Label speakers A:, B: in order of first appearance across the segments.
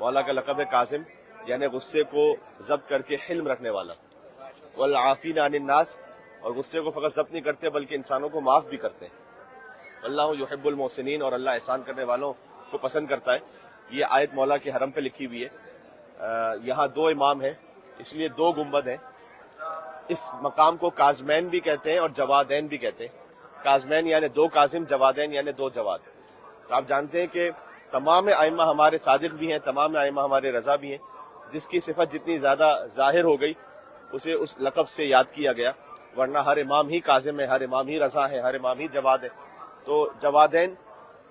A: مولا کا لقب ہے کاظم، یعنی غصے کو ضبط کر کے حلم رکھنے والا، والعافین عن الناس، اور غصے کو فقط ضبط نہیں کرتے بلکہ انسانوں کو معاف بھی کرتے ہیں، اللہ یحب المحسنین، اور اللہ احسان کرنے والوں کو پسند کرتا ہے۔ یہ آیت مولا کے حرم پہ لکھی ہوئی ہے۔ یہاں دو امام ہیں، اس لیے دو گنبد ہیں۔ اس مقام کو کاظمین بھی کہتے ہیں اور جوادین بھی کہتے ہیں۔ کاظمین یعنی دو کاظم، جوادین یعنی دو جواد۔ تو آپ جانتے ہیں کہ تمام ائمہ ہمارے صادق بھی ہیں، تمام ائمہ ہمارے رضا بھی ہیں۔ جس کی صفت جتنی زیادہ ظاہر ہو گئی اسے اس لقب سے یاد کیا گیا، ورنہ ہر امام ہی کاظم ہے، ہر امام ہی رضا ہے، ہر امام ہی جواد ہے۔ تو جوادین،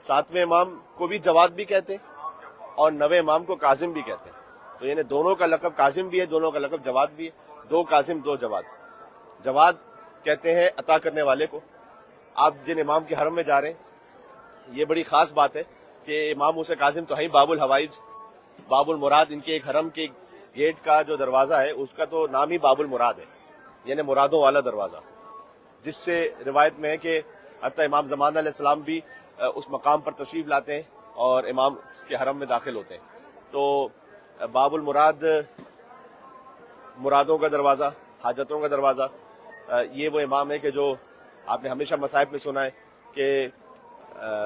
A: 7ویں امام کو بھی جواد بھی کہتے ہیں اور 9ویں امام کو کاظم بھی کہتے ہیں۔ تو یعنی دونوں کا لقب کاظم بھی ہے، دونوں کا لقب جواد بھی ہے، دو کاظم دو جواد۔ جواد کہتے ہیں عطا کرنے والے کو۔ آپ جن امام کے حرم میں جا رہے ہیں، یہ بڑی خاص بات ہے کہ امام موسیٰ کاظم تو ہیں باب الحوائج، باب المراد، ان کے ایک حرم کے گیٹ کا جو دروازہ ہے اس کا تو نام ہی باب المراد ہے، یعنی مرادوں والا دروازہ، جس سے روایت میں ہے کہ حتیٰ امام زمان علیہ السلام بھی اس مقام پر تشریف لاتے ہیں اور امام کے حرم میں داخل ہوتے ہیں۔ تو باب المراد مرادوں کا دروازہ، حاجتوں کا دروازہ۔ یہ وہ امام ہے کہ جو آپ نے ہمیشہ مصائب میں سنا ہے کہ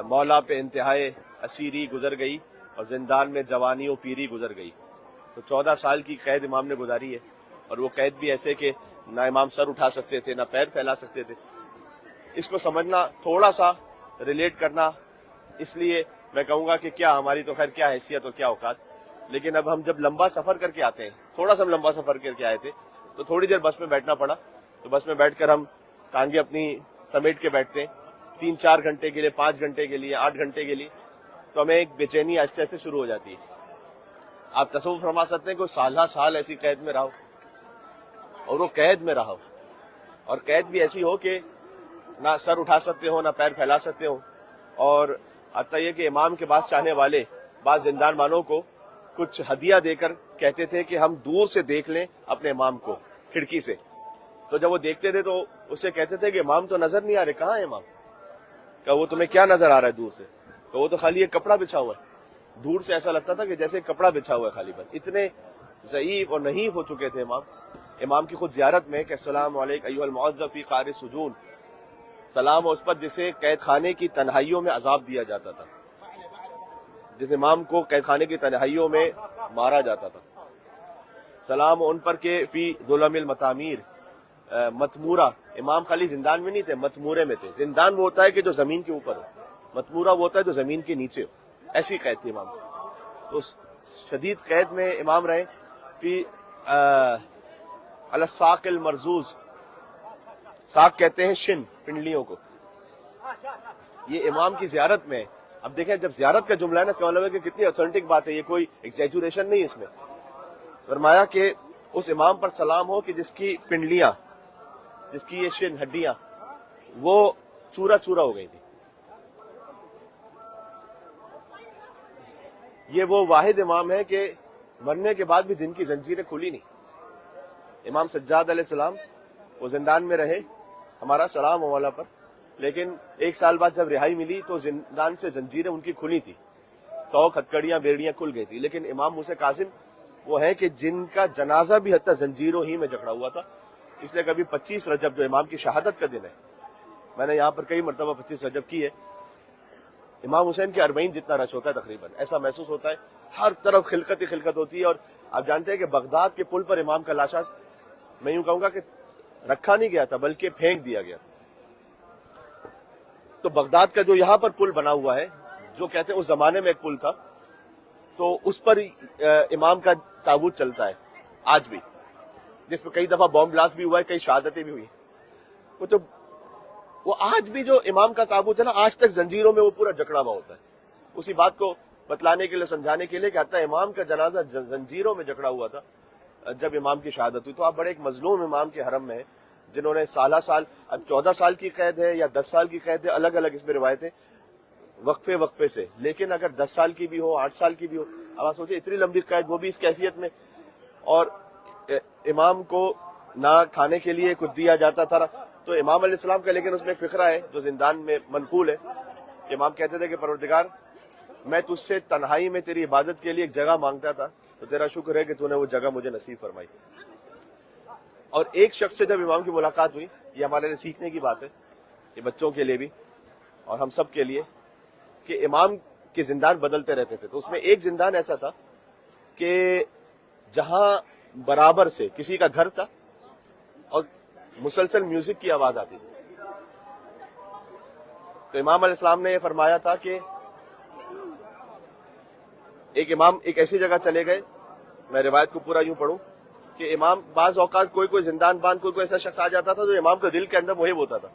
A: مولا پہ انتہائے اسیری گزر گئی اور زندان میں جوانی و پیری گزر گئی۔ تو 14 سال کی قید امام نے گزاری ہے، اور وہ قید بھی ایسے کہ نہ امام سر اٹھا سکتے تھے، نہ پیر پھیلا سکتے تھے۔ اس کو سمجھنا، تھوڑا سا ریلیٹ کرنا، اس لیے میں کہوں گا کہ کیا ہماری تو خیر کیا حیثیت اور کیا اوقات، لیکن اب ہم جب لمبا سفر کر کے آتے ہیں، تھوڑا سا ہم لمبا سفر کر کے آئے تھے تو تھوڑی دیر بس میں بیٹھنا پڑا، تو بس میں بیٹھ کر ہم ٹانگیں اپنی سمیٹ کے بیٹھتے ہیں 3-4 گھنٹے کے لیے، 5 گھنٹے کے لیے، 8 گھنٹے کے لیے، تو ہمیں ایک بے چینی آہستہ آہستہ شروع ہو جاتی ہے۔ آپ تصور فرما سکتے ہیں کہ سالہ سال ایسی قید میں رہو، اور وہ قید میں رہو، اور قید بھی ایسی ہو کہ نہ سر اٹھا سکتے ہو، نہ پیر پھیلا سکتے ہو، اور حتیٰ یہ کہ امام کے پاس چاہنے والے بعض زندان والوں کو کچھ ہدیہ دے کر کہتے تھے کہ ہم دور سے دیکھ لیں اپنے امام کو کھڑکی سے۔ تو جب وہ دیکھتے تھے تو اس سے کہتے تھے کہ امام تو نظر نہیں آ رہے، کہاں ہے امام؟ کہ وہ تمہیں کیا نظر آ رہا ہے دور سے؟ تو وہ تو خالی ایک کپڑا بچھا ہوا ہے۔ دور سے ایسا لگتا تھا کہ جیسے کپڑا بچھا ہوا ہے خالی، بس اتنے ضعیف اور نحیف ہو چکے تھے امام۔ امام کی خود زیارت میں کہ السلام علیک ایھا المعذب فی قعر السجون، سلام اس پر جسے قید خانے کی تنہائیوں میں عذاب دیا جاتا تھا، جس امام کو قید خانے کی تنہائیوں میں مارا جاتا تھا۔ سلام ان پر کہ فی ظلم المتامیر، متمورہ، امام خالی زندان میں نہیں تھے، متمورے میں تھے۔ زندان وہ ہوتا ہے کہ جو زمین کے اوپر ہو، متمورہ وہ ہوتا ہے جو زمین کے نیچے ہو، ایسی قید تھی امام۔ تو شدید قید میں امام رہے۔ فی علی الساق المرزوز، ساق کہتے ہیں شن، پنڈلیوں کو۔ یہ امام کی زیارت میں، اب دیکھیں جب زیارت کا جملہ ہے نا، اس کا مطلب ہے کہ کتنی اوتھینٹک بات ہے، یہ کوئی ایگزیجوریشن نہیں اس میں۔ فرمایا کہ اس امام پر سلام ہو کہ جس کی پنڈلیاں، جس کی یہ شن، ہڈیاں، وہ چورا چورا ہو گئی تھی۔ یہ وہ واحد امام ہے کہ مرنے کے بعد بھی دن کی زنجیریں کھلی نہیں۔ امام سجاد علیہ السلام وہ زندان میں رہے، ہمارا سلام ہو مولا پر، لیکن 1 سال بعد جب رہائی ملی تو زندان سے زنجیریں ان کی کھلی تھی، توق، ہتکڑیاں، بیڑیاں کھل گئی تھی۔ لیکن امام موسیٰ کاظم وہ ہے کہ جن کا جنازہ بھی حتیٰ زنجیروں ہی میں جکڑا ہوا تھا۔ اس لیے کبھی 25 رجب جو امام کی شہادت کا دن ہے، میں نے یہاں پر کئی مرتبہ 25 رجب کی ہے، امام حسین کے 40 جتنا رش ہوتا ہے تقریباً، ایسا محسوس ہوتا ہے، ہر طرف خلقت ہی خلقت ہوتی ہے۔ اور آپ جانتے ہیں کہ بغداد کے پل پر امام کا لاشا، میں یوں کہوں گا کہ رکھا نہیں گیا تھا بلکہ پھینک دیا گیا تھا۔ تو بغداد کا جو یہاں پر پل بنا ہوا ہے، جو کہتے ہیں اس زمانے میں ایک پل تھا، تو اس پر امام کا تابوت چلتا ہے آج بھی، جس پہ کئی دفعہ بم بلاسٹ بھی ہوا ہے، کئی شہادتیں بھی ہوئی ہیں۔ وہ آج بھی جو امام کا تابوت ہے نا، آج تک زنجیروں میں وہ پورا جکڑا ہوا ہوتا ہے۔ اسی بات کو بتلانے کے لیے، سمجھانے کے لیے کہ حتیٰ امام کا جنازہ زنجیروں میں جکڑا ہوا تھا جب امام کی شہادت ہوئی۔ تو آپ بڑے ایک مظلوم امام کے حرم میں ہیں، جنہوں نے سالہ سال، اب 14 سال کی قید ہے یا 10 سال کی قید ہے، الگ الگ اس میں روایتیں وقفے وقفے سے، لیکن اگر 10 سال کی بھی ہو، 8 سال کی بھی ہو، اب آپ سوچیں اتنی لمبی قید، وہ بھی اس کیفیت میں، اور امام کو نہ کھانے کے لیے کچھ دیا جاتا تھا۔ تو امام علیہ السلام کا لیکن اس میں ایک فقرہ ہے جو زندان میں منقول ہے کہ امام کہتے تھے کہ پروردگار میں تجھ سے تنہائی میں تیری عبادت کے لیے ایک جگہ مانگتا تھا تو تیرا شکر ہے کہ تو نے وہ جگہ مجھے نصیب فرمائی. اور ایک شخص سے جب امام کی ملاقات ہوئی, یہ ہمارے لیے سیکھنے کی بات ہے, یہ بچوں کے لیے بھی اور ہم سب کے لیے, کہ امام کے زندان بدلتے رہتے تھے. تو اس میں ایک زندان ایسا تھا کہ جہاں برابر سے کسی کا گھر تھا اور مسلسل میوزک کی آواز آتی تھی. تو امام علیہ السلام نے یہ فرمایا تھا کہ ایک امام ایک ایسی جگہ چلے گئے, میں روایت کو پورا یوں پڑھوں کہ امام بعض اوقات کوئی زندان بان کوئی ایسا شخص آ جاتا تھا جو امام کے دل کے اندر محب ہوتا تھا,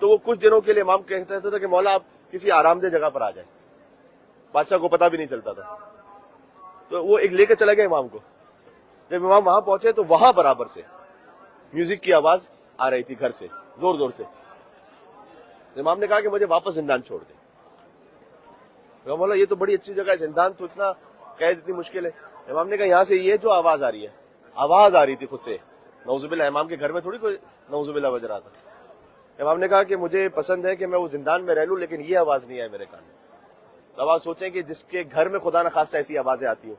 A: تو وہ کچھ دنوں کے لیے امام کہتا تھا کہ مولا آپ کسی آرام دہ جگہ پر آ جائیں. بادشاہ کو پتہ بھی نہیں چلتا تھا. تو وہ ایک لے کے چلا گیا امام کو. جب امام وہاں پہنچے تو وہاں برابر سے میوزک کی آواز آ رہی تھی گھر سے, زور زور سے. امام نے کہا کہ مجھے واپس زندان چھوڑ دیں. مولا یہ تو بڑی اچھی جگہ ہے, زندان تو اتنا قید اتنی مشکل ہے. امام نے کہا یہاں سے یہ جو آواز آ رہی ہے, آواز آ رہی تھی خود سے, نعوذ باللہ, امام کے گھر میں تھوڑی کوئی نعوذ باللہ بج رہا تھا. امام نے کہا کہ مجھے پسند ہے کہ میں وہ زندان میں رہ لوں لیکن یہ آواز نہیں آئے میرے کان میں. اب آپ سوچیں کہ جس کے گھر میں خدا نخواستہ ایسی آوازیں آتی ہوں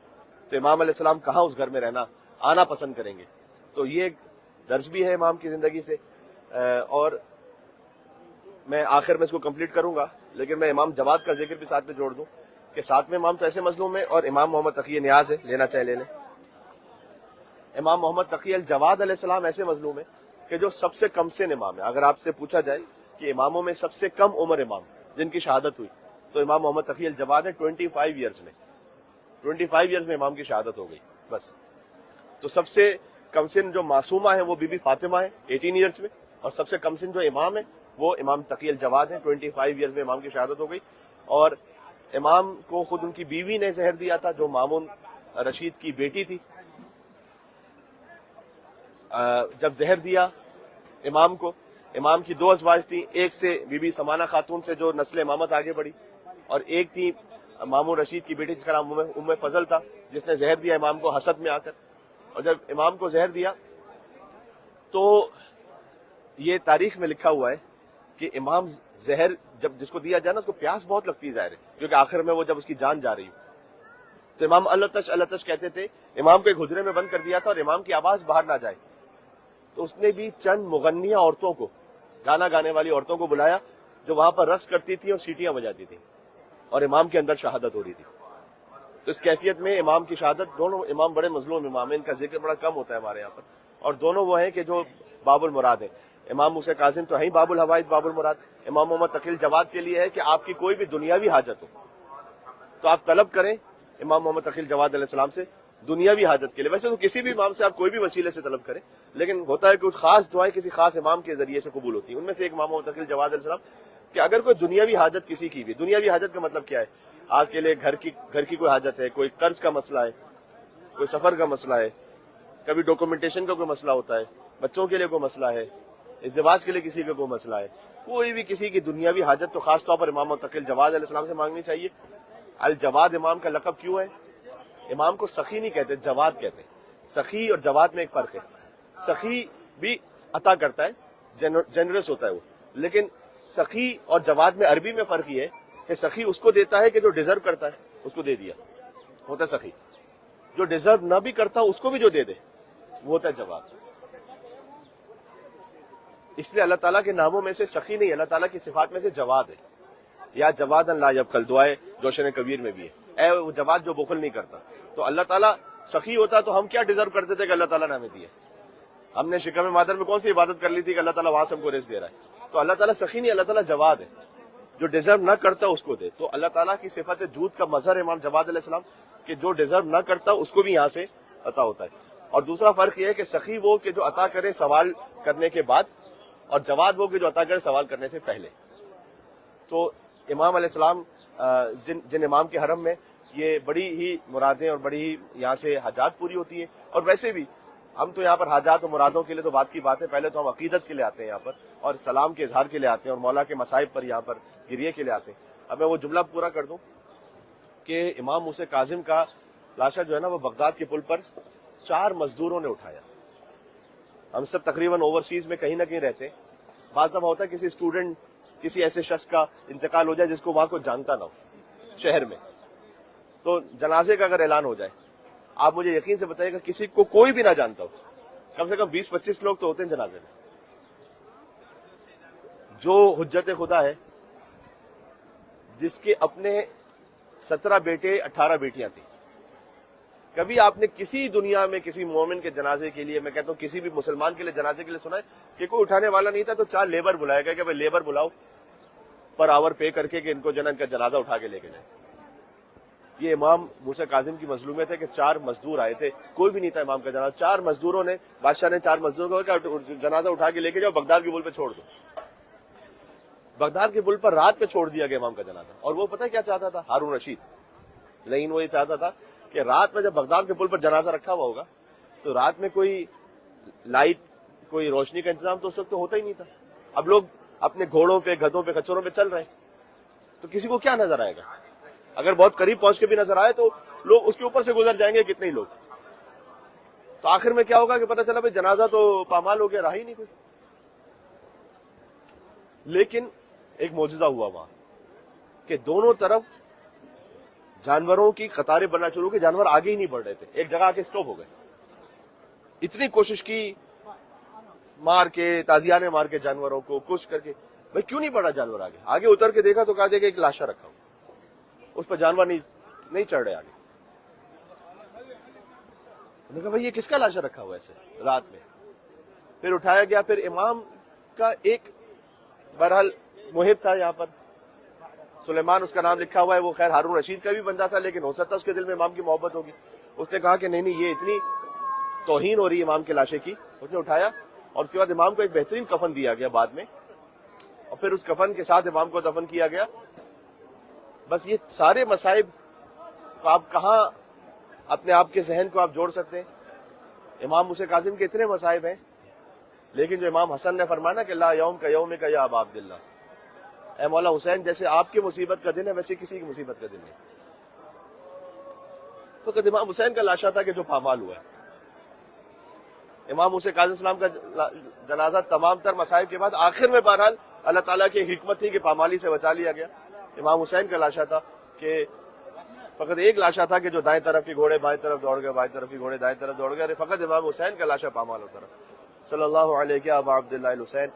A: تو امام علیہ السلام کہاں اس گھر میں رہنا آنا پسند کریں گے. تو یہ ایک درس بھی ہے امام کی زندگی سے. اور میں آخر میں اس کو کمپلیٹ کروں گا, لیکن میں امام جواد کا ذکر بھی ساتھ میں جوڑ دوں کہ ساتویں امام تو ایسے مظلوم ہے, اور امام محمد تقی نیاز ہے, لینا چاہے لے لیں. امام محمد تقی الجواد علیہ السلام ایسے مظلوم ہے کہ جو سب سے کم سن امام ہے. اگر آپ سے پوچھا جائے کہ اماموں میں سب سے کم عمر امام جن کی شہادت ہوئی تو امام محمد تقی الجواد ہے. 25 ایئرز میں امام کی شہادت ہو گئی بس. تو سب سے کم سن جو معصومہ ہے وہ بی بی فاطمہ ہے 18 ایئرز میں, اور سب سے کم سن جو امام ہے وہ امام تقی الجواد ہیں. 25 ایئرز میں امام کی شہادت ہو گئی. اور امام کو خود ان کی بیوی نے زہر دیا تھا جو مامون رشید کی بیٹی تھی. جب زہر دیا امام کو, امام کی 2 ازواج تھیں, ایک سے بی بی سمانہ خاتون سے جو نسل امامت آگے بڑھی, اور ایک تھی مامون رشید کی بیٹی جس کا نام ام فضل تھا, جس نے زہر دیا امام کو حسد میں آ کر. اور جب امام کو زہر دیا تو یہ تاریخ میں لکھا ہوا ہے کہ امام زہر جب جس کو دیا جائے نا اس کو پیاس بہت لگتی ہے ظاہر ہے, کیونکہ آخر میں وہ جب اس کی جان جا رہی ہو تو امام اللہ تش کہتے تھے. امام کو ایک حجرے میں بند کر دیا تھا اور امام کی آواز باہر نہ جائے, تو اس نے بھی چند مغنیہ عورتوں کو, گانا گانے والی عورتوں کو بلایا جو وہاں پر رقص کرتی تھی اور سیٹیاں بجاتی تھی, اور امام کے اندر شہادت ہو رہی تھی. تو اس کیفیت میں امام کی شہادت, دونوں امام بڑے مظلوم امام ہیں, ان کا ذکر بڑا کم ہوتا ہے ہمارے یہاں پر, اور دونوں وہ ہیں کہ جو باب المراد ہیں. امام موسیٰ کاظم تو ہیں باب الحوائج باب المراد. امام محمد تقی الجواد کے لیے ہے کہ آپ کی کوئی بھی دنیاوی حاجت ہو تو آپ طلب کریں امام محمد تقی الجواد علیہ السلام سے دنیاوی حاجت کے لیے. ویسے تو کسی بھی امام سے آپ کوئی بھی وسیلے سے طلب کریں, لیکن ہوتا ہے کہ کچھ خاص دعائیں کسی خاص امام کے ذریعے سے قبول ہوتی ہیں. ان میں سے ایک امام محمد تقی الجواد علیہ السلام کہ اگر کوئی دنیاوی حاجت کسی کی بھی, دنیاوی حاجت کا مطلب کیا ہے, آپ کے لیے گھر کی کوئی حاجت ہے, کوئی قرض کا مسئلہ ہے, کوئی سفر کا مسئلہ ہے, کبھی ڈاکومنٹیشن کا کوئی مسئلہ ہوتا ہے, بچوں کے لیے کوئی مسئلہ ہے, ازدواج کے لیے کسی کا کوئی مسئلہ ہے, کوئی بھی کسی کی دنیاوی حاجت تو خاص طور پر امام تقی الجواد علیہ السلام سے مانگنی چاہیے. الجواد امام کا لقب کیوں ہے؟ امام کو سخی نہیں کہتے, جواد کہتے ہیں. سخی اور جواد میں ایک فرق ہے. سخی بھی عطا کرتا ہے, جنرس ہوتا ہے وہ, لیکن سخی اور جواد میں عربی میں فرق یہ ہے کہ سخی اس کو دیتا ہے کہ جو ڈیزرو کرتا ہے اس کو دے دیا ہوتا ہے سخی, جو ڈیزرو نہ بھی کرتا اس کو بھی جو دے دے وہ ہوتا ہے جواد. اس لیے اللہ تعالیٰ کے ناموں میں سے سخی نہیں, اللہ تعالیٰ کی صفات میں سے جواد ہے. یا جواد لا یبخل دعائے جوشن کبیر میں بھی ہے, اے وہ جواد جو بخل نہیں کرتا. تو اللہ تعالیٰ سخی ہوتا تو ہم کیا ڈیزرو کرتے تھے کہ اللہ تعالیٰ نے ہمیں دیا. ہم نے شکم مادر میں کون سی عبادت کر لی تھی کہ اللہ تعالیٰ وہاں سے ہم کو رزق دے رہا ہے. تو اللہ تعالیٰ سخی نہیں, اللہ تعالیٰ جواد ہے, جو ڈیزرو نہ کرتا اس کو دے. تو اللہ تعالیٰ کی صفت جود کا مظہر امام جواد علیہ السلام کہ جو ڈیزرو نہ کرتا اس کو بھی یہاں سے عطا ہوتا ہے. اور دوسرا فرق یہ ہے کہ سخی وہ کہ جو عطا کرے سوال کرنے کے بعد, اور جواد وہ کہ جو عطا کرے سوال کرنے سے پہلے. تو امام علیہ السلام جن امام کے حرم میں یہ بڑی ہی مرادیں اور بڑی ہی یہاں سے حاجات پوری ہوتی ہیں. اور ویسے بھی ہم تو یہاں پر حاجات اور مرادوں کے لیے تو بات کی بات ہے, پہلے تو ہم عقیدت کے لیے آتے ہیں یہاں پر, اور سلام کے اظہار کے لیے آتے ہیں, اور مولا کے مصائب پر یہاں پر گریے کے لیے آتے ہیں. اب میں وہ جملہ پورا کر دوں کہ امام موسیٰ کاظم کا لاشا جو ہے نا وہ بغداد کے پل پر 4 مزدوروں نے اٹھایا. ہم سب تقریباً اوورسیز میں کہیں نہ کہیں رہتے ہیں. بعض دفعہ ہوتا ہے کسی اسٹوڈنٹ, کسی ایسے شخص کا انتقال ہو جائے جس کو وہاں کو جانتا نہ ہو شہر میں, تو جنازے کا اگر اعلان ہو جائے, آپ مجھے یقین سے بتائیے گا کسی کو کوئی بھی نہ جانتا ہو, کم سے کم 20-25 لوگ تو ہوتے ہیں جنازے میں. جو حجت خدا ہے, جس کے اپنے 17 بیٹے 18 بیٹیاں تھیں, کبھی آپ نے کسی دنیا میں کسی مومن کے جنازے کے لیے, میں کہتا ہوں کسی بھی مسلمان کے لیے جنازے کے لیے سنا ہے کہ کوئی اٹھانے والا نہیں تھا تو 4 لیبر بلائے گئے کہ بھائی لیبر بلاؤ پر آور پے کر کے کہ ان کو ان کا جنازہ اٹھا کے لے کے جائیں. یہ امام موسیٰ کاظم کی مظلومیت ہے کہ 4 مزدور آئے تھے, کوئی بھی نہیں تھا امام کا جنازہ, 4 مزدوروں نے, بادشاہ نے 4 مزدوروں کو جنازہ اٹھا کے لے کے جاؤ بغداد کے پل پہ چھوڑ دو. بغداد کے پل پر رات پہ چھوڑ دیا گیا امام کا جنازہ. اور وہ پتہ کیا چاہتا تھا ہارون رشید, لیکن وہ یہ چاہتا تھا کہ رات میں جب بغداد کے پل پر جنازہ رکھا ہوا ہوگا تو رات میں کوئی لائٹ, کوئی روشنی کا انتظام تو اس وقت تو ہوتا ہی نہیں تھا. اب لوگ اپنے گھوڑوں پہ, گدھوں پہ, خچروں پہ چل رہے ہیں, تو کسی کو کیا نظر آئے گا؟ اگر بہت قریب پہنچ کے بھی نظر آئے تو لوگ اس کے اوپر سے گزر جائیں گے, کتنے ہی لوگ. تو آخر میں کیا ہوگا کہ پتہ چلا بھائی جنازہ تو پامال ہو گیا, رہا ہی نہیں کوئی. لیکن ایک معجزہ ہوا وہاں کہ دونوں طرف جانوروں کی قطاریں بننا شروع کی, جانور آگے ہی نہیں بڑھ رہے تھے, ایک جگہ آ کے اسٹاپ ہو گئے. اتنی کوشش کی مار کے, تازیانے مار کے جانوروں کو کچھ کر کے, بھائی کیوں نہیں بڑھا جانور آگے. آگے اتر کے دیکھا تو کہا کہ ایک لاشا رکھا ہو, اس پر جانور نہیں چڑھ رہے آگے. انہوں نے کہا بھائی یہ کس کا لاشا رکھا ہوا ہے ایسے رات میں؟ پھر اٹھایا گیا. پھر امام کا ایک بہرحال محب تھا یہاں پر, سلیمان اس کا نام لکھا ہوا ہے, وہ خیر ہارون رشید کا بھی بندہ تھا لیکن ہو سکتا اس کے دل میں امام کی محبت ہوگی. اس نے کہا کہ نہیں یہ اتنی توہین ہو رہی ہے امام کے لاشے کی. اس نے اٹھایا اور اس کے بعد امام کو ایک بہترین کفن دیا گیا بعد میں, اور پھر اس کفن کے ساتھ امام کو دفن کیا گیا. بس یہ سارے مصائب آپ کہاں اپنے آپ کے ذہن کو آپ جوڑ سکتے ہیں؟ امام موسیٰ کاظم کے اتنے مصائب ہیں, لیکن جو امام حسن نے فرمانا کہ لا یوم کا یوم کا یا ابا عبداللہ, اے مولا حسین جیسے آپ کی مصیبت کا دن ہے ویسے کسی کی مصیبت کا دن نہیں. فقط امام حسین کا لاشا تھا کہ جو پامال ہوا ہے. امام موسیٰ کاظم السلام کا جنازہ تمام تر مصائب کے بعد آخر میں بہرحال اللہ تعالیٰ کی حکمت تھی کہ پامالی سے بچا لیا گیا. امام حسین کا لاشا تھا کہ فقط ایک لاشا تھا کہ جو دائیں طرف کے گھوڑے بائیں طرف دوڑ گئے, بائیں طرف کے گھوڑے دائیں طرف دوڑ گئے, اور فقط امام حسین کا لاشا پامال ہوتا رہا. صلی اللہ علیہ ابا عبداللہ الحسین.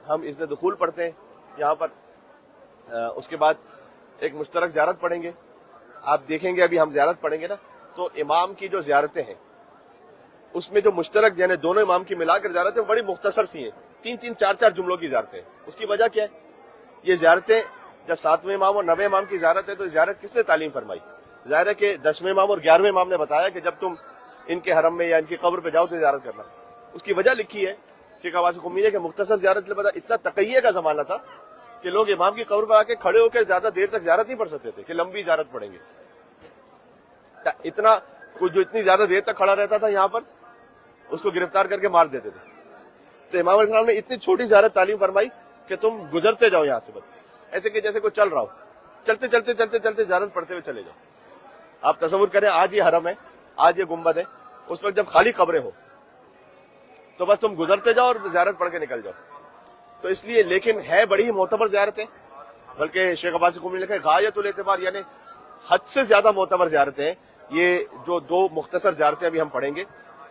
A: ہم اذن دخول پڑھتے ہیں یہاں پر, اس کے بعد ایک مشترک زیارت پڑھیں گے. آپ دیکھیں گے ابھی ہم زیارت پڑھیں گے نا, تو امام کی جو زیارتیں ہیں اس میں جو مشترک یعنی دونوں امام کی ملا کر زیارتیں بڑی مختصر سی ہیں, 3-3 4-4 جملوں کی زیارتیں. اس کی وجہ کیا ہے؟ یہ زیارتیں جب 7ویں امام اور 9ویں امام کی زیارت ہے تو زیارت کس نے تعلیم فرمائی؟ ظاہر ہے کہ 10ویں امام اور 11ویں امام نے بتایا کہ جب تم ان کے حرم میں یا ان کی قبر پہ جاؤ تو زیارت کرنا. اس کی وجہ لکھی ہے کہ قواس قمی نے کہ مختصر زیارت اتنا تقیہ کا زمانہ تھا کہ لوگ امام کی قبر پر آ کے کھڑے ہو کے زیادہ دیر تک زیارت نہیں پڑھ سکتے تھے کہ لمبی زیارت پڑھیں گے. اتنا کوئی جو اتنی زیادہ دیر تک کھڑا رہتا تھا یہاں پر اس کو گرفتار کر کے مار دیتے تھے. تو امام علیہ السلام نے اتنی چھوٹی زیارت تعلیم فرمائی کہ تم گزرتے جاؤ یہاں سے, بس ایسے کہ جیسے کوئی چل رہا ہو, چلتے چلتے چلتے چلتے زیارت پڑھتے ہوئے چلے جاؤ. آپ تصور کریں آج یہ حرم ہے, آج یہ گنبد ہے, اس وقت جب خالی قبریں ہو تو بس تم گزرتے جاؤ اور زیارت پڑھ کے نکل جاؤ. تو اس لیے لیکن ہے بڑی ہی معتبر زیارتیں, بلکہ شیخ عباس قمی نے لکھا ہے غایت الاعتبار یعنی حد سے زیادہ معتبر زیارتیں ہیں یہ جو 2 مختصر زیارتیں ابھی ہم پڑھیں گے.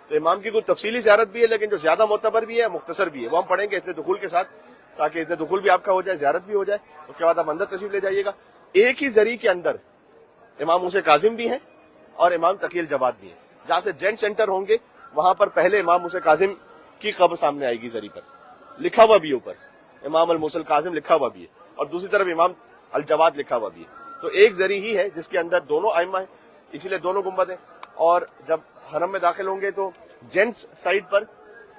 A: تو امام کی کوئی تفصیلی زیارت بھی ہے لیکن جو زیادہ معتبر بھی ہے مختصر بھی ہے, وہ ہم پڑھیں گے اذن دخول کے ساتھ تاکہ اذن دخول بھی آپ کا ہو جائے, زیارت بھی ہو جائے. اس کے بعد آپ اندر تشریف لے جائیے گا. ایک ہی ذریعے کے اندر امام موسیٰ کاظم بھی ہیں اور امام تقی الجواد بھی ہیں. جہاں سے جینٹ سینٹر ہوں گے وہاں پر پہلے امام موسیٰ کاظم کی قبر سامنے آئے گی, ذریعے پر لکھا ہوا بھی اوپر امام الموسیٰ کاظم لکھا ہوا بھی ہے, اور دوسری طرف امام الجواد لکھا ہوا بھی ہے. تو ایک ذریعہ ہی ہے جس کے اندر دونوں ائمہ ہیں, اسی لیے دونوں گنبد ہیں. اور جب حرم میں داخل ہوں گے تو جینٹس سائڈ پر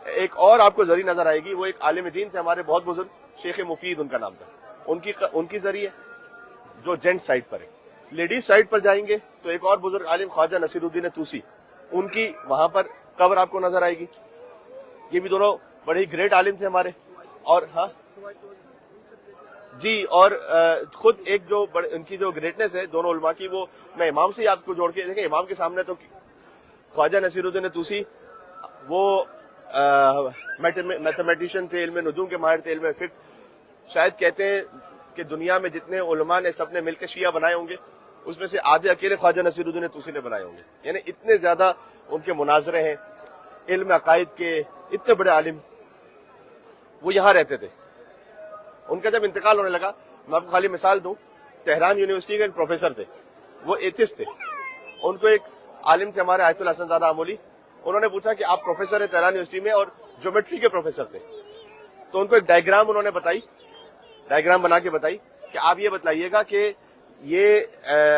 A: ایک اور آپ کو ذریعہ نظر آئے گی. وہ ایک عالم دین تھے ہمارے بہت بزرگ, شیخ مفید ان کا نام تھا, ان کی ذریعہ جو جینٹ سائڈ پر ہے. لیڈیز سائڈ پر جائیں گے تو ایک اور بزرگ عالم خواجہ نصیر الدین توسی, ان کی وہاں پر قبر آپ کو نظر آئے گی. یہ بھی دونوں بڑے ہی گریٹ عالم تھے ہمارے. اور ہاں جی, اور خود ایک جو ان کی جو گریٹنس ہے دونوں علماء کی, وہ میں امام سے آپ کو جوڑ کے دیکھیں. امام کے سامنے تو خواجہ نصیر الدین توسی وہ میتھمیٹیشین تھے, علم نجوم کے ماہر تھے, علم فقہ. شاید کہتے ہیں کہ دنیا میں جتنے علماء نے سب نے مل کے شیعہ بنائے ہوں گے اس میں سے آدھے اکیلے خواجہ نصیر الدین طوسی نے بنائے ہوں گے. یعنی اتنے زیادہ ان کے مناظرے ہیں علم عقائد کے. اتنے بڑے عالم وہ یہاں رہتے تھے. ان کا جب انتقال ہونے لگا, میں آپ کو خالی مثال دوں, تہران یونیورسٹی کے ایک پروفیسر تھے, وہ ایتھسٹ تھے. ان کو ایک عالم تھے ہمارے آیت الحسن زادہ امولی, انہوں نے پوچھا کہ آپ پروفیسر ہیں تہران یونیورسٹی میں اور جیومیٹری کے پروفیسر تھے, تو ان کو ایک ڈائیگرام انہوں نے بتائی, ڈائیگرام بنا کے بتائی کہ آپ یہ بتلائیے گا کہ یہ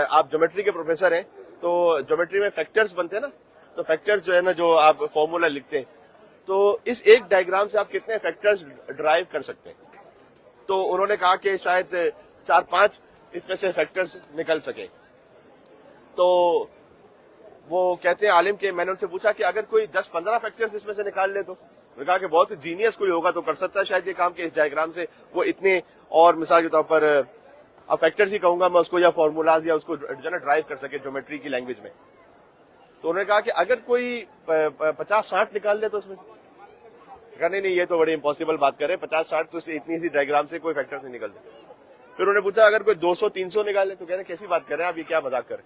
A: آپ جیومیٹری کے پروفیسر ہیں تو جیومیٹری میں فیکٹرز بنتے ہیں نا, تو فیکٹرز جو ہے نا جو آپ فارمولا لکھتے ہیں, تو اس ایک ڈائیگرام سے آپ کتنے فیکٹرز ڈرائیو کر سکتے ہیں. تو انہوں نے کہا کہ شاید 4-5 اس میں سے فیکٹرز نکل سکیں. تو وہ کہتے ہیں عالم کہ میں نے ان سے پوچھا کہ اگر کوئی 10-15 فیکٹرز اس میں سے نکال لے, تو انہوں نے کہا کہ بہت جینیس کوئی ہوگا تو کر سکتا ہے شاید یہ کام, کہ اس ڈائیگرام سے وہ اتنے, اور مثال کے طور پر اب فیکٹرز ہی کہوں گا میں اس کو, یا فارمولاز, یا اس کو جو ہے نا ڈرائیو کر سکے جیومیٹری کی لینگویج میں. تو انہوں نے کہا کہ اگر کوئی 50-60 نکال لے تو اس میں سے, کہا نہیں یہ تو بڑی امپاسبل بات کرے, 50-60 تو اتنی سی ڈائیگرام سے کوئی فیکٹرز نہیں نکلتے. پھر انہوں نے پوچھا اگر کوئی 200-300 نکالے, تو کہہ رہے کیسی بات کر رہے ہیں آپ, یہ کیا مذاق کریں.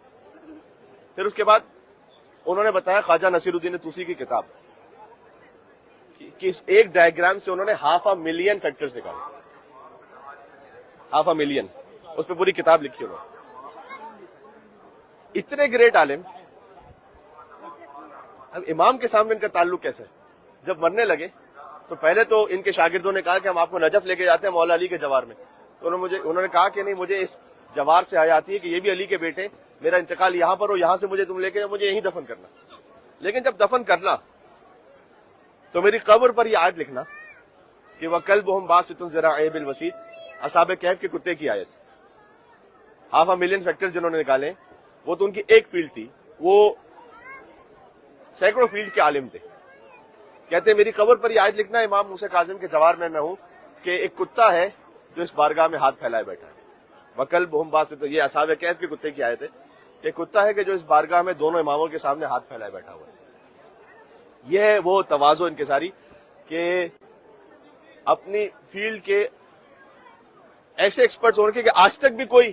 A: پھر اس کے بعد انہوں نے بتایا خواجہ نصیر الدین طوسی کی کتاب کہ ایک ڈائیگرام سے انہوں نے 500,000 فیکٹرز نکالے, 500,000, اس پہ پوری کتاب لکھی انہوں نے. اتنے گریٹ عالم, اب امام کے سامنے ان کا تعلق کیسے ہے؟ جب مرنے لگے تو پہلے تو ان کے شاگردوں نے کہا کہ ہم آپ کو نجف لے کے جاتے ہیں مولا علی کے جوار میں, تو انہوں نے کہا کہ نہیں, مجھے اس جوار سے حیا آتی ہے کہ یہ بھی علی کے بیٹے, میرا انتقال یہاں پر ہو, یہاں سے مجھے تم لے کے مجھے یہیں دفن کرنا. لیکن جب دفن کرنا تو میری قبر پر یہ آیت لکھنا کہ وَكَلْبُهُمْ بَاسِطٌ ذِرَاعَيْهِ بِالْوَسِيدِ, اصحاب کہف کے کتے کی آیت. 500,000 فیکٹرز جنہوں نے نکالے وہ تو ان کی ایک فیلڈ تھی, وہ سینکڑوں فیلڈ کے عالم تھے. کہتے ہیں میری قبر پر یہ آیت لکھنا امام موسیٰ کاظم کے جوار میں ہوں کہ ایک کتا ہے جو اس بارگاہ میں ہاتھ پھیلائے بیٹھا ہے. وَكَلْبُهُمْ بَاسِطٌ, یہ اصحاب کہف کے کتے کی آیت ہے, ایک کتا ہے کہ جو اس بارگاہ میں دونوں اماموں کے سامنے ہاتھ پھیلائے بیٹھا ہوا ہے. یہ وہ تواضع انکساری کہ اپنی فیلڈ کے ایسے ایکسپرٹس ہونے کے کہ آج تک بھی کوئی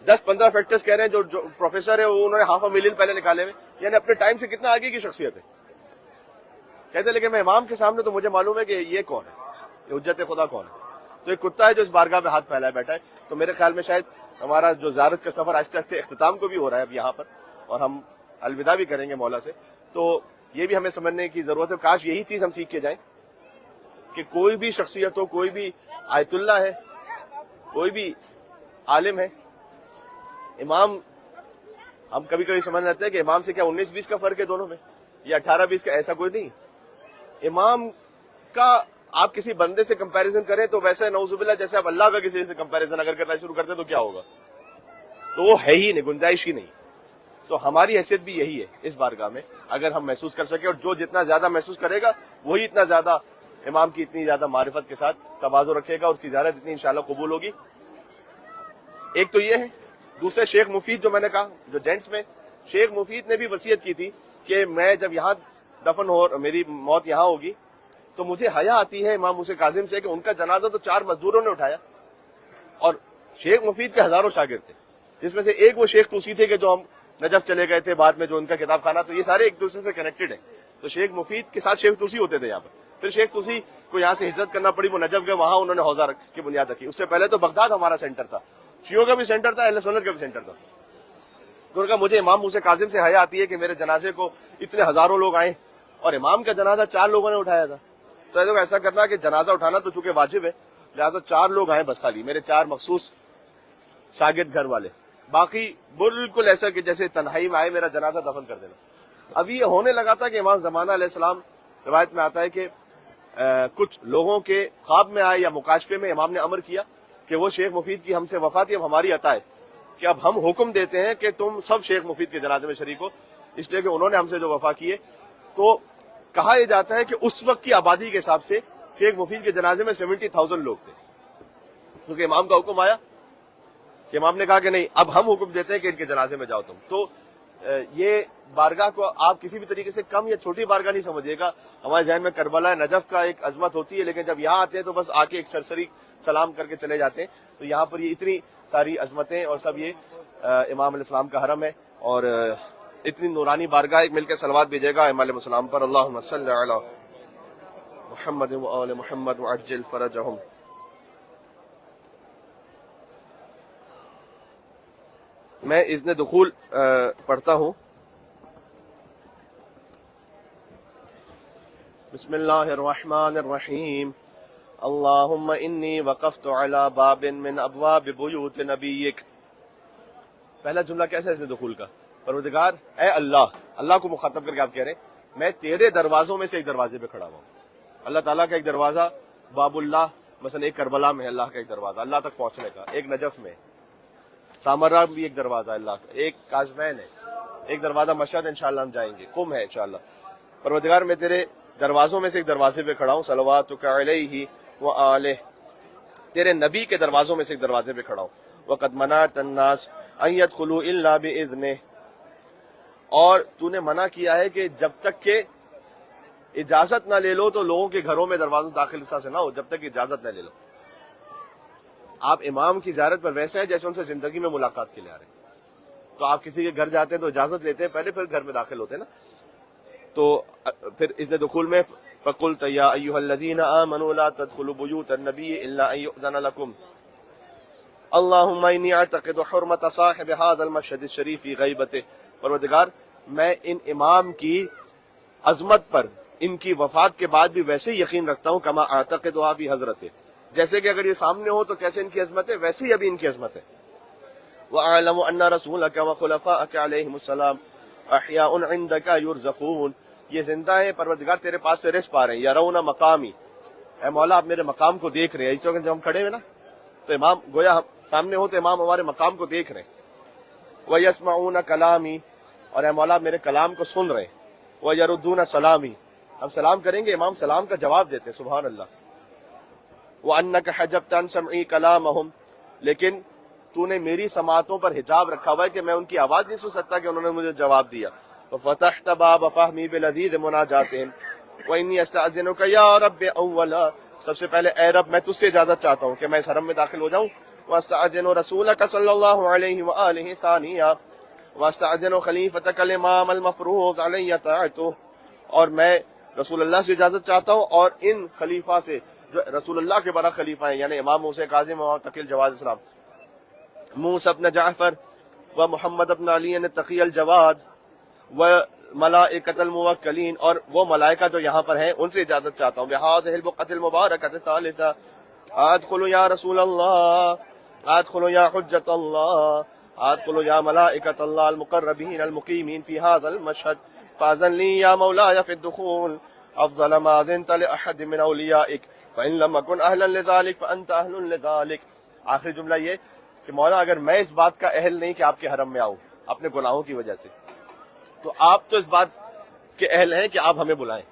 A: 10-15 فیکٹرز کہہ رہے ہیں جو پروفیسر ہے وہ انہوں نے 500,000 پہلے نکالے ہوئے, یعنی اپنے ٹائم سے کتنا آگے کی شخصیت ہے. کہتے ہیں لیکن میں امام کے سامنے تو مجھے معلوم ہے کہ یہ کون ہے, یہ حجت خدا کون ہے. تو ایک کتا ہے جو اس بارگاہ میں ہاتھ پھیلائے بیٹھا ہے. تو میرے خیال میں شاید ہمارا جو زیارت کا سفر آہستہ آہستہ اختتام کو بھی ہو رہا ہے اب یہاں پر, اور ہم الوداع بھی کریں گے مولا سے. تو یہ بھی ہمیں سمجھنے کی ضرورت ہے, کاش یہی چیز ہم سیکھ کے جائیں کہ کوئی بھی شخصیت ہو, کوئی بھی آیت اللہ ہے, کوئی بھی عالم ہے, امام, ہم کبھی کبھی سمجھ لیتے ہیں کہ امام سے کیا 19-20 کا فرق ہے دونوں میں, یا 18-20 کا, ایسا کوئی نہیں. امام کا آپ کسی بندے سے کمپیریزن کریں تو ویسے نعوذ باللہ جیسے آپ اللہ کا کسی سے کمپیریزن اگر کرنا شروع کرتے تو کیا ہوگا, تو وہ ہے ہی نہیں, گنجائش ہی نہیں. تو ہماری حیثیت بھی یہی ہے اس بارگاہ میں, اگر ہم محسوس کر سکیں, اور جو جتنا زیادہ محسوس کرے گا وہی اتنا زیادہ امام کی اتنی زیادہ معرفت کے ساتھ تواضع رکھے گا, اس کی زیارت اتنی انشاءاللہ قبول ہوگی. ایک تو یہ ہے. دوسرے شیخ مفید جو میں نے کہا, جو جینٹس میں, شیخ مفید نے بھی وصیت کی تھی کہ میں جب یہاں دفن ہو, میری موت یہاں ہوگی, تو مجھے حیا آتی ہے امام موسیٰ کاظم سے کہ ان کا جنازہ تو 4 مزدوروں نے اٹھایا, اور شیخ مفید کے ہزاروں شاگرد تھے, جس میں سے ایک وہ شیخ طوسی تھے کہ جو ہم نجف چلے گئے تھے بعد میں, جو ان کا کتاب خانہ, تو یہ سارے ایک دوسرے سے کنیکٹڈ ہیں. تو شیخ مفید کے ساتھ شیخ طوسی ہوتے تھے یہاں پر. پھر شیخ طوسی کو یہاں سے ہجرت کرنا پڑی, وہ نجف گئے, وہاں انہوں نے حوزہ کی بنیاد رکھی. اس سے پہلے تو بغداد ہمارا سینٹر تھا, شیعوں کا بھی سینٹر تھا, اہل سنت کا بھی سینٹر تھا. تو انہوں نے کہا مجھے امام موسیٰ کاظم سے حیا آتی ہے کہ میرے جنازے کو اتنے ہزاروں لوگ آئیں, اور امام کا جنازہ 4 لوگوں نے اٹھایا تھا. تو ایسا کرنا کہ جنازہ اٹھانا تو چونکہ واجب ہے, لہٰذا 4 لوگ آئیں بس, خالی میرے 4 مخصوص شاگرد گھر والے, باقی بالکل ایسا کہ جیسے تنہائی میں آئے, میرا جنازہ دفن کر دینا. اب یہ ہونے لگا تھا کہ امام زمانہ علیہ السلام, روایت میں آتا ہے کہ کچھ لوگوں کے خواب میں آئے یا مکاشفے میں امام نے امر کیا کہ وہ شیخ مفید کی ہم سے وفات تھی, اب ہماری عطا ہے کہ اب ہم حکم دیتے ہیں کہ تم سب شیخ مفید کے جنازے میں شریک ہو, اس لیے کہ انہوں نے ہم سے جو وفا کی ہے. تو کہا یہ جاتا ہے کہ اس وقت کی آبادی کے حساب سے شیخ مفید کے جنازے میں 70,000 لوگ تھے, کیونکہ امام کا حکم آیا کہ امام نے کہا کہ نہیں, اب ہم حکم دیتے ہیں کہ ان کے جنازے میں جاؤ تم. تو یہ بارگاہ کو آپ کسی بھی طریقے سے کم یا چھوٹی بارگاہ نہیں سمجھیے گا. ہمارے ذہن میں کربلا نجف کا ایک عظمت ہوتی ہے, لیکن جب یہاں آتے ہیں تو بس آ کے ایک سرسری سلام کر کے چلے جاتے ہیں. تو یہاں پر یہ اتنی ساری عظمتیں اور سب یہ امام علیہ السلام کا حرم ہے، اور اتنی نورانی بارگاہ، ایک مل کے صلوات بھیجے گا امام علیہ السلام پر، اللہم صلی علی محمد و آل محمد وعجل فرجہم۔ میں اذن دخول پڑھتا ہوں۔ بسم اللہ الرحمن الرحیم، اللہم انی وقفت علی باب من ابواب بیوت نبیک۔ پہلا جملہ کیسا ہے اذن دخول کا؟ پروردگار اے اللہ، اللہ کو مخاطب کر کے آپ کہہ رہے ہیں میں تیرے دروازوں میں سے ایک دروازے پہ کھڑا ہوں۔ اللہ تعالیٰ کا ایک دروازہ باب اللہ، مثلا ایک کربلا میں ہے اللہ کا ایک دروازہ اللہ تک پہنچنے کا، ایک نجف میں، سامرا بھی ایک دروازہ اللہ کا، ایک کاظمین ہے، ایک دروازہ مشہد انشاءاللہ ہم جائیں گے، قم ہے انشاءاللہ۔ پروردگار میں تیرے دروازوں میں سے ایک دروازے پہ کھڑا ہوں، صلواتک علیہ وآلہ، تیرے نبی کے دروازوں میں سے ایک دروازے پہ کھڑا ہوں۔ وقد منعت الناس ان يدخلوا الا باذنه، اور تو نے منع کیا ہے کہ جب تک کہ اجازت نہ لے لو تو لوگوں کے گھروں میں دروازوں داخل اس طرح سے نہ ہو، جب تک اجازت نہ لے لو۔ آپ امام کی زیارت پر ویسے ہیں جیسے ان سے زندگی میں ملاقات کے لیے آ رہے ہیں، تو آپ کسی کے گھر جاتے ہیں تو اجازت لیتے ہیں پہلے، پھر گھر میں داخل ہوتے ہیں نا۔ تو پھر اذن دخول میں فَقُلْتَ يَا أَيُّهَا الَّذِينَ آمَنُوا لَا تَدْخُلُوا بُيُوتَ النَّبِيِّ إِلَّا أَن يُؤْذَنَ لَكُمْ اللہم انی اعتقد حرمت صاحب هذا المشہد الشریف فی غیبتہ۔ پروردگار میں ان امام کی عظمت پر ان کی وفات کے بعد بھی ویسے ہی یقین رکھتا ہوں کما اعتقدها فی حضرتہ، جیسے کہ اگر یہ سامنے ہو تو کیسے ان کی عظمت ہے ویسے ہی ابھی ان کی عظمت ہے۔ وَأَعْلَمُ أَنَّ رَسُولَكَ وَخُلَفَاءَكَ عَلَيْهِمُ السَّلَامُ أَحْيَاءٌ عِندَكَ يُرْزَقُونَ، یہ زندہ ہیں پروردگار تیرے پاس سے رزق پا رہے ہیں۔ یرون مقامی، اے مولا آپ میرے مقام کو دیکھ رہے ہیں، اس وقت جب ہم کھڑے ہوئے نا تو امام گویا سامنے ہو تو امام ہمارے مقام کو دیکھ رہے ہیں۔ وَيَسْمَعُونَ كَلَامِي، اور اے مولا میرے کلام کو سن رہے ہیں۔ وَيَرُدُّونَ سَلَامِي، ہم سلام کریں گے امام سلام کا جواب دیتے ہیں، سبحان اللہ۔ وَأَنَّكَ حَجَبْتَ عَنْ سَمْعِي كَلَامَهُمْ، لیکن تو نے میری سماعتوں پر حجاب رکھا ہوا ہے کہ میں ان کی آواز نہیں سن سکتا کہ انہوں نے مجھے جواب دیا۔ وَفَتَحْتَ بَابَ فَهْمِي بِلَذِيذِ مُنَاجَاتِهِمْ وَإِنِّي أَسْتَأْذِنُكَ يَا رَبِّ أَوَّلًا، سب سے پہلے اے رب میں تجھ سے اجازت چاہتا ہوں کہ میں اس حرم میں داخل ہو جاؤں۔ وَأَسْتَأْذِنُ رَسُولَكَ صلی اللہ علیہ وآلہ ثانیہ، وَأَسْتَأْذِنُ خَلِيفَتَكَ الْإِمَامَ الْمَفْرُوض عَلَيَّ طَاعَتُهُ، اور میں رسول اللہ سے اجازت چاہتا ہوں اور ان خلیفہ سے جو رسول اللہ کے برا خلیفہ ہیں، یعنی امام موسیٰ کاظم اور تقی الجواد السلام، موسیٰ بن جعفر و محمد بن علی التقی الجواد و ملائکۃ الموکلین، اور وہ ملائکہ جو یہاں پر ہیں ان سے اجازت چاہتا ہوں۔ بہذہ البقعۃ المبارکۃ الثالثہ ادخلوا یا رسول اللہ، ادخلوا یا حجۃ اللہ، ادخلوا یا ملائکۃ اللہ المقربین المقیمین فی ھذا المشہد، فاذن لی یا مولاي فی الدخول افضل ما اذنت لاحد من اولیائک فان لم اکن اہلا لذلک فانت اہل لذلک۔ آخری جملہ یہ کہ مولا اگر میں اس بات کا اہل نہیں کہ آپ کے حرم میں آؤں اپنے گناہوں کی وجہ سے، تو آپ تو اس بات کے اہل ہیں کہ آپ ہمیں بلائیں۔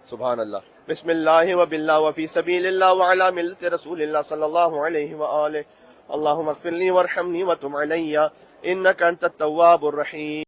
A: سبحان اللہ۔ بسم اللہ و باللہ و فی سبیل اللہ وعلی ملت رسول اللہ صلی اللہ علیہ وآلہ، اللہم اغفر لی وارحمنی وتب علی انک انت التواب الرحیم۔